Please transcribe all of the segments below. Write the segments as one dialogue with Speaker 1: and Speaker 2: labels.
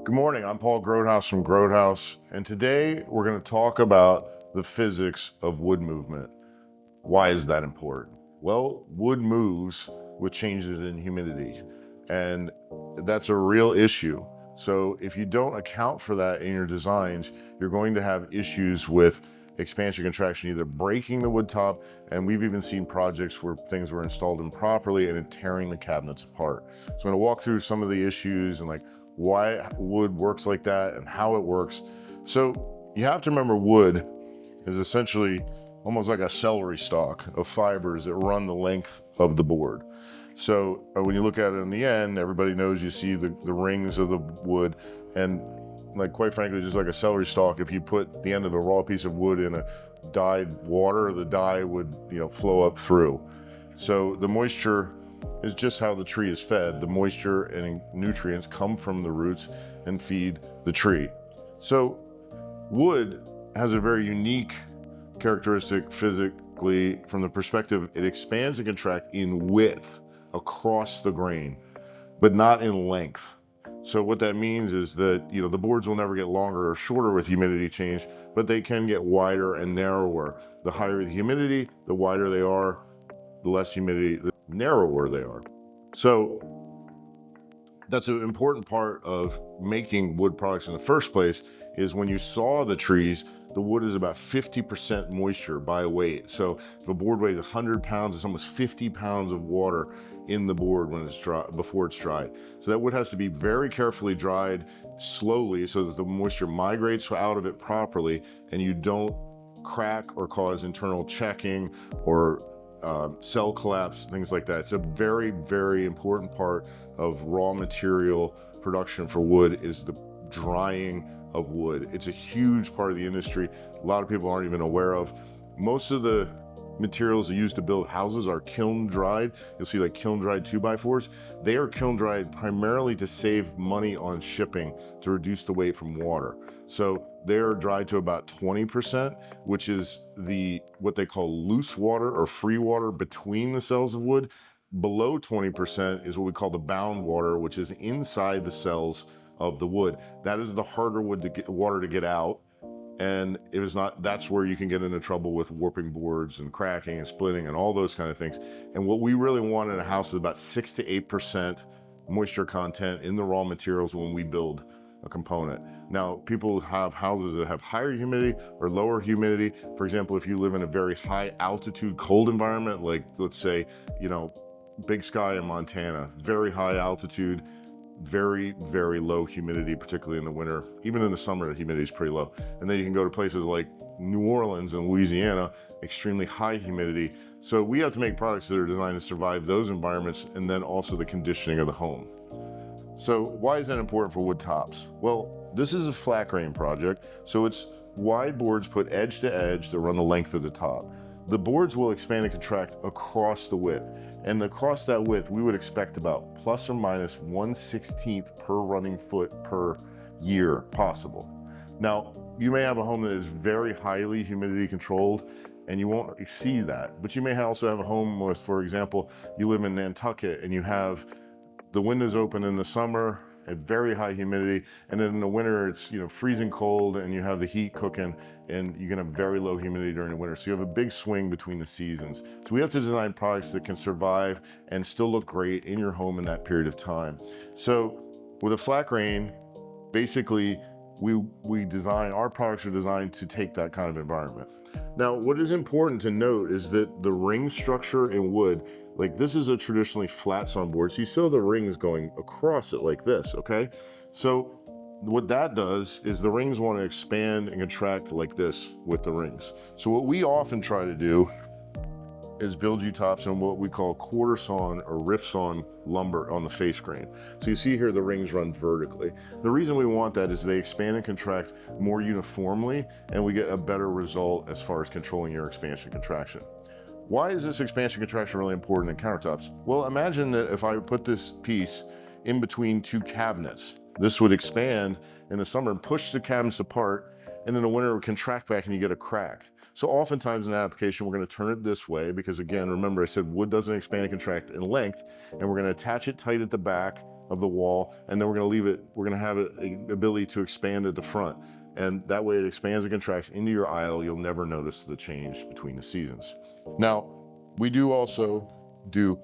Speaker 1: Good morning, I'm Paul Grotehouse from Grotehouse, and today we're going to talk about the physics of wood movement. Why is that important? Well, wood moves with changes in humidity, and that's a real issue. So if you don't account for that in your designs, you're going to have issues with expansion contraction, either breaking the wood top, and we've even seen projects where things were installed improperly and it tearing the cabinets apart. So I'm going to walk through some of the issues and why wood works like that and how it works. So you have to remember wood is essentially almost like a celery stalk of fibers that run the length of the board. So when you look at it in the end, everybody knows you see the rings of the wood, and quite frankly, just like a celery stalk, if you put the end of a raw piece of wood in a dyed water, the dye would flow up through. So the moisture is just how the tree is fed. The moisture and nutrients come from the roots and feed the tree. So wood has a very unique characteristic physically from the perspective it expands and contracts in width across the grain, but not in length. So what that means is that the boards will never get longer or shorter with humidity change, but they can get wider and narrower. The higher the humidity, the wider they are, the less humidity, the narrower they are. So that's an important part of making wood products in the first place, is when you saw the trees, the wood is about 50% moisture by weight. So if a board weighs 100 pounds, it's almost 50 pounds of water in the board when it's dry, before it's dried. So that wood has to be very carefully dried slowly so that the moisture migrates out of it properly and you don't crack or cause internal checking or cell collapse, things like that. It's a very, very important part of raw material production for wood is the drying of wood. It's a huge part of the industry a lot of people aren't even aware of. Most of the materials they use to build houses are kiln dried. You'll see like kiln dried 2x4s. They are kiln dried primarily to save money on shipping, to reduce the weight from water. So they're dried to about 20%, which is what they call loose water or free water between the cells of wood. Below 20% is what we call the bound water, which is inside the cells of the wood. That is the harder water to get out. And that's where you can get into trouble with warping boards and cracking and splitting and all those kind of things. And what we really want in a house is about 6 to 8% moisture content in the raw materials when we build a component. Now, people have houses that have higher humidity or lower humidity. For example, if you live in a very high altitude cold environment, like let's say, Big Sky in Montana, very high altitude, very, very low humidity, particularly in the winter. Even in the summer, the humidity is pretty low. And then you can go to places like New Orleans and Louisiana, extremely high humidity. So we have to make products that are designed to survive those environments, and then also the conditioning of the home. So why is that important for wood tops? Well, this is a flat grain project, so it's wide boards put edge to edge that run the length of the top. The boards will expand and contract across the width, and across that width we would expect about plus or minus 1/16 per running foot per year possible. Now, you may have a home that is very highly humidity controlled and you won't see that, but you may also have a home with, for example, you live in Nantucket and you have the windows open in the summer at very high humidity, and then in the winter it's freezing cold and you have the heat cooking, and you can have very low humidity during the winter. So you have a big swing between the seasons. So we have to design products that can survive and still look great in your home in that period of time. So with a flat grain, basically our products are designed to take that kind of environment. Now, what is important to note is that the ring structure in wood, like this is a traditionally flat sawn board, so you saw the rings going across it like this, okay? So what that does is the rings want to expand and contract like this with the rings. So what we often try to do is build U-tops in what we call quarter sawn or rift sawn lumber on the face grain. So you see here the rings run vertically. The reason we want that is they expand and contract more uniformly, and we get a better result as far as controlling your expansion contraction. Why is this expansion contraction really important in countertops? Well, imagine that if I put this piece in between two cabinets, this would expand in the summer and push the cabinets apart, and in the winter it would contract back and you get a crack. So oftentimes in an application, we're going to turn it this way because, again, remember I said wood doesn't expand and contract in length, and we're going to attach it tight at the back of the wall, and then we're going to leave it, we're going to have an ability to expand at the front. And that way it expands and contracts into your aisle. You'll never notice the change between the seasons. Now, we do also do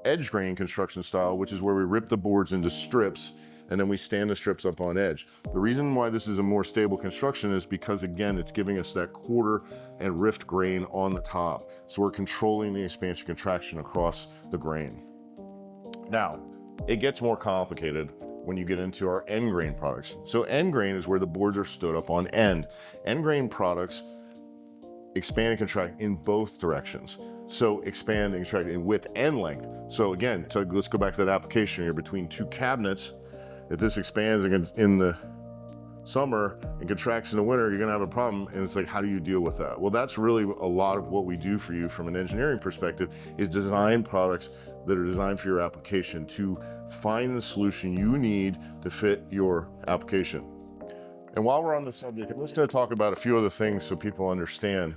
Speaker 1: edge grain construction style, which is where we rip the boards into strips and then we stand the strips up on edge. The reason why this is a more stable construction is because, again, it's giving us that quarter and rift grain on the top. So we're controlling the expansion contraction across the grain. Now, it gets more complicated when you get into our end grain products. So end grain is where the boards are stood up on end. End grain products expand and contract in both directions. So expand and contract in width and length. So again, let's go back to that application here between two cabinets. If this expands in the summer and contracts in the winter, you're gonna have a problem. And it's like, how do you deal with that? Well, that's really a lot of what we do for you from an engineering perspective, is design products that are designed for your application to find the solution you need to fit your application. And while we're on the subject, I'm just gonna talk about a few other things so people understand.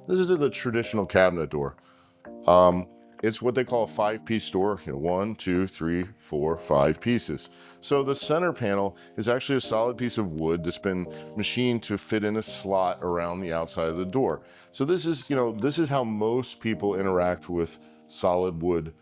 Speaker 1: This is the traditional cabinet door. It's what they call a 5-piece door, 1, 2, 3, 4, 5 pieces. So the center panel is actually a solid piece of wood that's been machined to fit in a slot around the outside of the door. So this is how most people interact with solid wood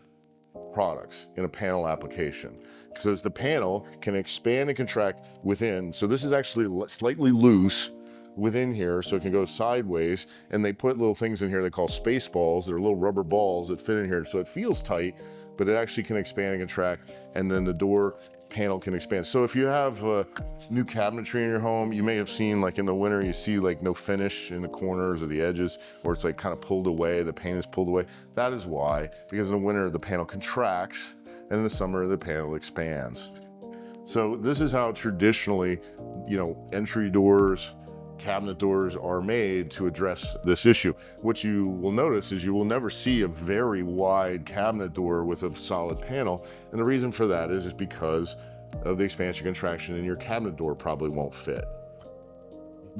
Speaker 1: products in a panel application, because the panel can expand and contract within. So this is actually slightly loose within here, so it can go sideways, and they put little things in here they call space balls. They're little rubber balls that fit in here, so it feels tight, but it actually can expand and contract, and then the door panel can expand. So if you have new cabinetry in your home, you may have seen, like in the winter, you see like no finish in the corners or the edges, or it's like kind of pulled away, the paint is pulled away. That is why, because in the winter the panel contracts, and in the summer the panel expands. So this is how traditionally, entry doors, cabinet doors are made to address this issue. What you will notice is you will never see a very wide cabinet door with a solid panel. And the reason for that is because of the expansion contraction, and your cabinet door probably won't fit.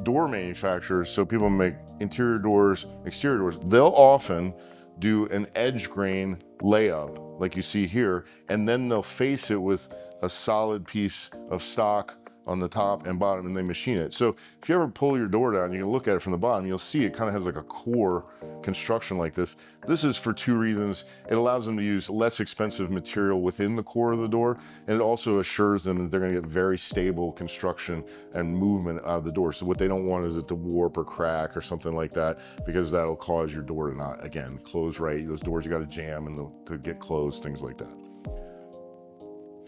Speaker 1: Door manufacturers, so people make interior doors, exterior doors, they'll often do an edge grain layup like you see here, and then they'll face it with a solid piece of stock on the top and bottom, and they machine it. So if you ever pull your door down, you can look at it from the bottom, you'll see it kind of has like a core construction like this. This is for two reasons. It allows them to use less expensive material within the core of the door, and it also assures them that they're gonna get very stable construction and movement out of the door. So what they don't want is it to warp or crack or something like that, because that'll cause your door to not, again, close right. Those doors you gotta jam and to get closed, things like that.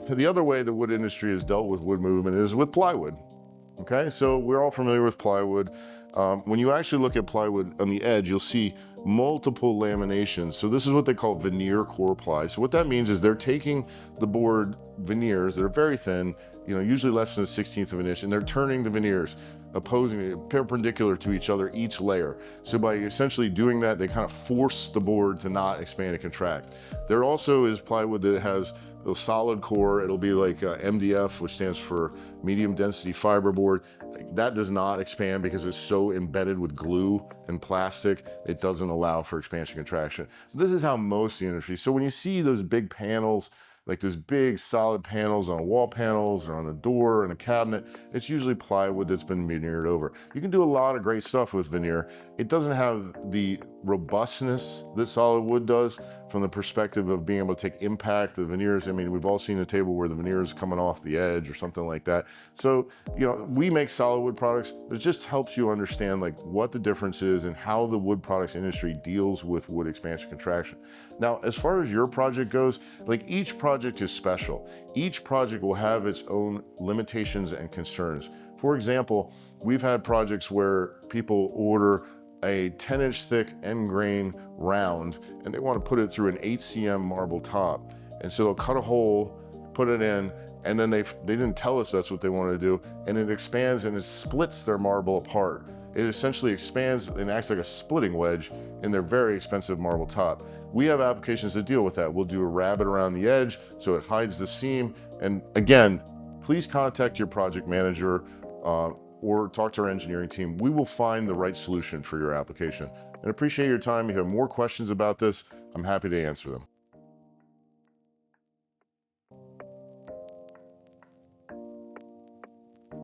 Speaker 1: The other way the wood industry has dealt with wood movement is with plywood. Okay, so we're all familiar with plywood. When you actually look at plywood on the edge, you'll see multiple laminations. So this is what they call veneer core ply. So what that means is they're taking the board veneers that are very thin, usually less than a 1/16 of an inch, and they're turning the veneers, opposing it, perpendicular to each other, each layer. So by essentially doing that, they kind of force the board to not expand and contract. There also is plywood that has a solid core. It'll be like MDF, which stands for medium density fiber board. That does not expand because it's so embedded with glue and plastic, it doesn't allow for expansion contraction. This is how most of the industry. So when you see those big panels, like those big solid panels on wall panels or on a door and a cabinet, it's usually plywood that's been veneered over. You can do a lot of great stuff with veneer. It doesn't have the robustness that solid wood does from the perspective of being able to take impact. The veneers, I mean, we've all seen a table where the veneer is coming off the edge or something like that. So, we make solid wood products, but it just helps you understand like what the difference is and how the wood products industry deals with wood expansion contraction. Now, as far as your project goes, like each project is special. Each project will have its own limitations and concerns. For example, we've had projects where people order a 10-inch thick end grain round, and they want to put it through an 8 cm marble top. And so they'll cut a hole, put it in, and then they didn't tell us that's what they wanted to do, and it expands and it splits their marble apart. It essentially expands and acts like a splitting wedge in their very expensive marble top. We have applications that deal with that. We'll do a rabbet around the edge so it hides the seam. And again, please contact your project manager or talk to our engineering team. We will find the right solution for your application. And appreciate your time. If you have more questions about this, I'm happy to answer them.